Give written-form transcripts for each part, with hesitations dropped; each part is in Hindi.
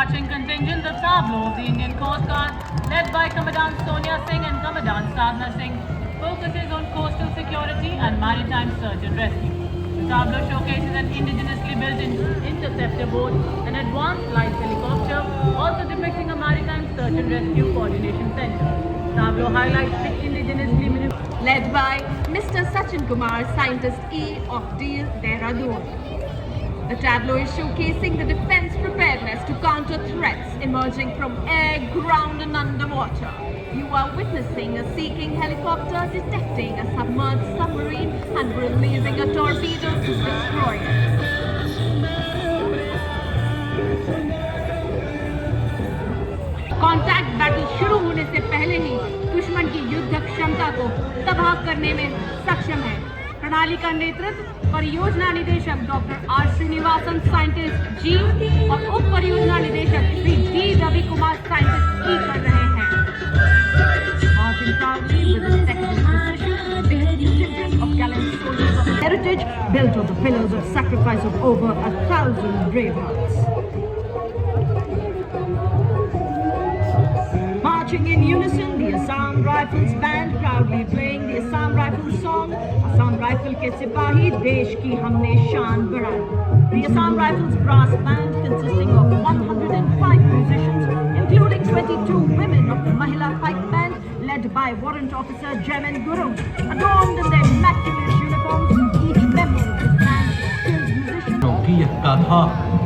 marching contingent, the Tableau of the Indian Coast Guard, led by Commandant Sonia Singh and Commandant Sadhana Singh, focuses on coastal security and maritime search and rescue. The Tableau showcases an indigenously built interceptor boat, an advanced light helicopter, also depicting a maritime search and rescue coordination center. Tableau highlights the indigenously led by Mr. Sachin Kumar, Scientist E of DEAL, Dehradun. The tableau is showcasing the defense preparedness to counter threats emerging from air, ground and underwater. You are witnessing a seeking helicopter detecting a submerged submarine and releasing a torpedo to destroy it. Contact battle शुरू होने से पहले ही दुश्मन की युद्ध क्षमता को तबाह करने में सक्षम है। प्रणाली का नेतृत्व परियोजना निदेशक डॉक्टर आर श्रीनिवासन साइंटिस्ट जी और उप परियोजना निदेशक श्री डी रवि कुमार साइंटिस्ट ई कर रहे हैं। Marching proudly with a second precision, the contingent of gallant soldiers of heritage built on the pillars of sacrifice of over 1,000 brave hearts. Marching in unison, the Assam Rifles band proudly playing the Assam Rifles song. Assam Rifle ke sipahi, desh ki humne shaan badhai. The Assam Rifles brass band, consisting of 105 musicians, including 22 women of the Mahila Pipe Band, led by Warrant Officer Jemin Guru, adorned in their immaculate uniforms. Each member of this band is skilled musician. की यह गाथा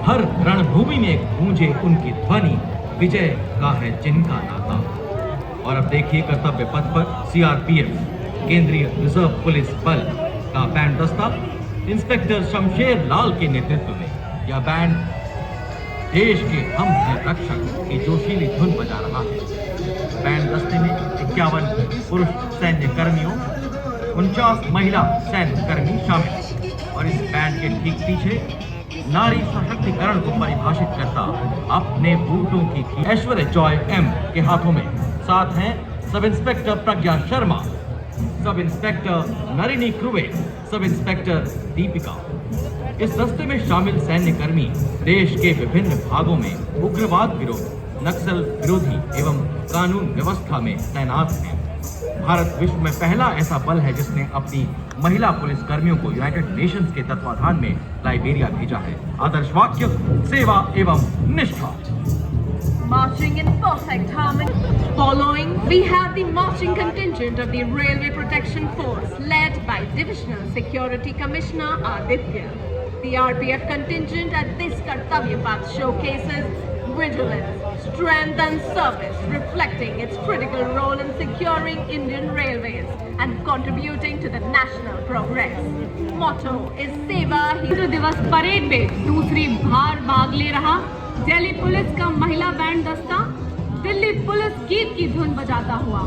हर रणभूमि में गूंजे उनकी ध्वनि, विजय का है जिनका नाता। और अब देखिए कर्तव्य पथ पर सीआरपीएफ केंद्रीय रिजर्व पुलिस बल का बैंड दस्ता इंस्पेक्टर शमशेर लाल के नेतृत्व में यह बैंड देश के हम हैं रक्षक की जोशीली धुन बजा रहा है। बैंड दस्ते में 51 पुरुष सैन्य कर्मियों 49 महिला सैन्य कर्मी शामिल और इस बैंड के ठीक पीछे नारी सशक्तिकरण को परिभाषित करता अपने बूटों की ऐश्वर्या जॉय एम के हाथों में। साथ हैं सब इंस्पेक्टर प्रज्ञा Sharma, sub inspector नरिनी क्रुवे, sub inspector Deepika. इस दस्ते में शामिल सैन्य कर्मी देश के विभिन्न भागों में उग्रवाद विरोध, नक्सल विरोधी एवं कानून व्यवस्था में तैनात हैं। भारत विश्व में पहला ऐसा बल है जिसने अपनी महिला पुलिस कर्मियों को यूनाइटेड नेशंस के तत्वाधान में लाइबेरिया भेजा है। आदर्श वाक्य सेवा एवं निष्ठा। Marching in perfect harmony. Following, we have the marching contingent of the Railway Protection Force, led by Divisional Security Commissioner Aditya. The RPF contingent at this Kartavya Path showcases vigilance, strength and service, reflecting its critical role in securing Indian railways and contributing to the national progress. Motto is Seva Hi Divas parade में दूसरी बार भाग ले रहा दिल्ली पुलिस का महिला बैंड दस्ता दिल्ली पुलिस गीत की धुन बजाता हुआ।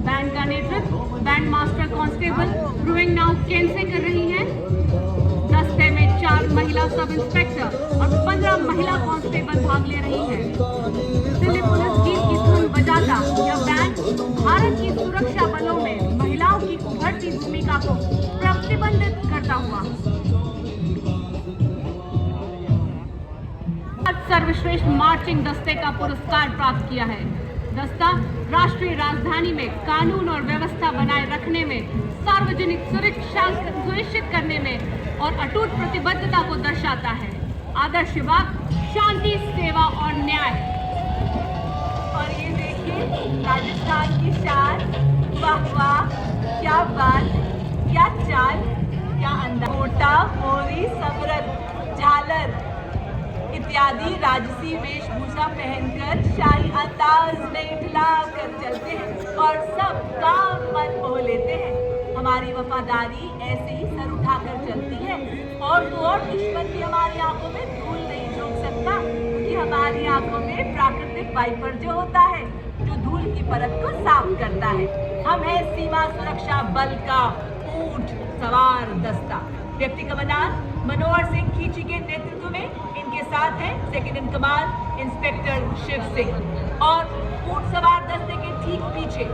बैंड का नेतृत्व बैंड मास्टर कांस्टेबल रुइंग नाउ केन से कर रही हैं। दस्ते में 4 महिला सब इंस्पेक्टर और 15 महिला कांस्टेबल भाग ले रही हैं। दिल्ली पुलिस गीत की धुन बजाता यह बैंड भारत की सुरक्षा बलों में महिलाओं की उभरती भूमिका को प्रतिबंधित करता हुआ सर्वश्रेष्ठ मार्चिंग दस्ते का पुरस्कार प्राप्त किया है। दस्ता राष्ट्रीय राजधानी में कानून और व्यवस्था बनाए रखने में, सार्वजनिक सुरक्षा सुनिश्चित करने में और अटूट प्रतिबद्धता को दर्शाता है। आदर्श वाक्य शांति, सेवा और न्याय। और ये देखिए राजस्थान की शान, वाह वाह, क्या बात, क्या चाल, क्या अंदाज। मोटा मोरी समृद्ध झालर इत्यादि राजसी वेशभूषा पहनकर शाही अंदाज में इठला कर चलते हैं और सब काम मन मोह लेते हैं। हमारी वफादारी ऐसे ही सर उठाकर चलती है और तो और दुश्मन भी हमारी आंखों में धूल नहीं झोंक सकता, क्योंकि हमारी आंखों में प्राकृतिक वाइपर जो होता है जो धूल की परत को साफ करता है। हम हैं सीमा सुरक्षा बल का ऊंट सवार दस्ता। व्यक्ति कमांडर मनोहर सिंह खींची के नेतृत्व में इनके साथ हैं second in command inspector Shiv Singh और ऊंट सवार दस्ते के ठीक पीछे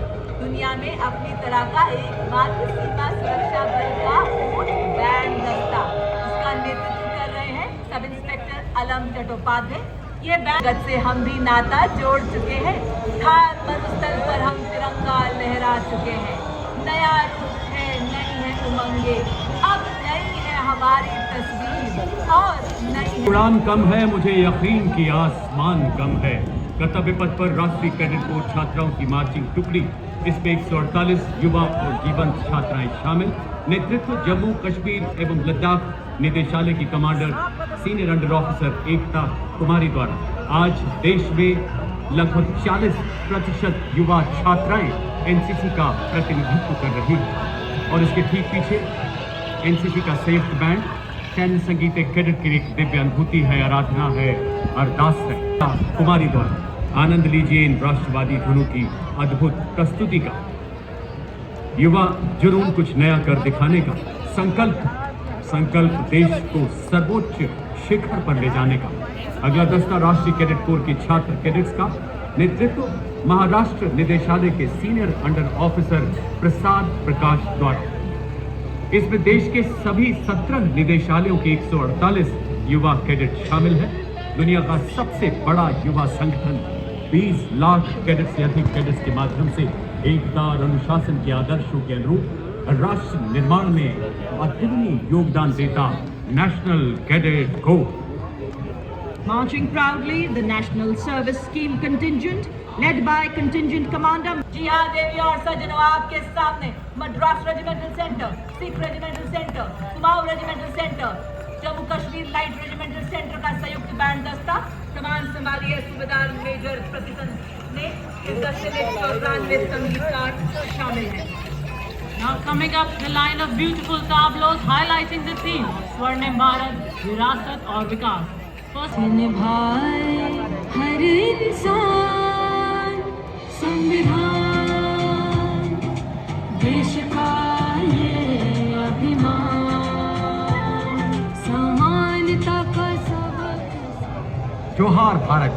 दुनिया में अपनी तरह का एकमात्र सीमा सुरक्षा बल का ऊंट बैंड दस्ता, जिसका नेतृत्व कर रहे हैं सब इंस्पेक्टर अलम चट्टोपाध्याय। ये बैंड से हम भी नाता जोड़ चुके हैं, खार मरुस्थल पर हम तिरंगा लहरा चुके हैं। नया रूप है, नई है उमंगे, अब नई है हमारी तस्वीर और नई है। उड़ान कम है, मुझे यकीन कि आसमान कम है। कर्तव्य पथ पर राष्ट्रीय कैडेट कोर छात्राओं की मार्चिंग टुकड़ी, इसमें 148 युवा और जीवंत छात्राएं शामिल। नेतृत्व जम्मू कश्मीर एवं लद्दाख निदेशालय की कमांडर सीनियर अंडर ऑफिसर एकता कुमारी द्वारा। आज देश में लगभग 40% युवा छात्राएं एनसीसी का प्रतिनिधित्व कर रही है और इसके ठीक पीछे एनसीसी का संयुक्त बैंड, सैन्य संगीत एक कैडेट की एक दिव्य अनुभूति है, आराधना है, अरदास है। कुमारी द्वारा आनंद लीजिए इन राष्ट्रवादी धुनों की अद्भुत प्रस्तुति का। युवा जुनून कुछ नया कर दिखाने का संकल्प देश को सर्वोच्च शिखर पर ले जाने का। अगला दस्ता राष्ट्रीय कैडेट कोर के छात्र कैडेट्स का नेतृत्व महाराष्ट्र निदेशालय के senior under officer Prasad Prakash द्वारा। इसमें देश के सभी 17 निदेशालयों के 148 युवा कैडेट शामिल हैं। दुनिया का सबसे बड़ा युवा संगठन 20 लाख कैडेट से अधिक कैडेट्स के माध्यम से एकता और अनुशासन के आदर्शों के अनुरूप राष्ट्र निर्माण में अतुलनीय योगदान देता national cadet corps. Marching proudly, the National Service Scheme Contingent, led by Contingent Commander। जी हाँ देवी और सज्जनों, आपके सामने Madras regimental centre, Sikh regimental centre, Kumaon regimental centre, Jammu Kashmir light regimental centre का संयुक्त बैंड दस्ता। कमान संभालिए सूबेदार मेजर प्रतिसंध ने। इस दस्ते में 94 संगीतकार शामिल हैं। Now coming up, the line of beautiful tableaus highlighting the theme Swarnim Bharat, Virasat और विकास। First, निभाए हर इंसान संविधान, देश का ये अभिमान, समानता का सबक। जोहार भारत।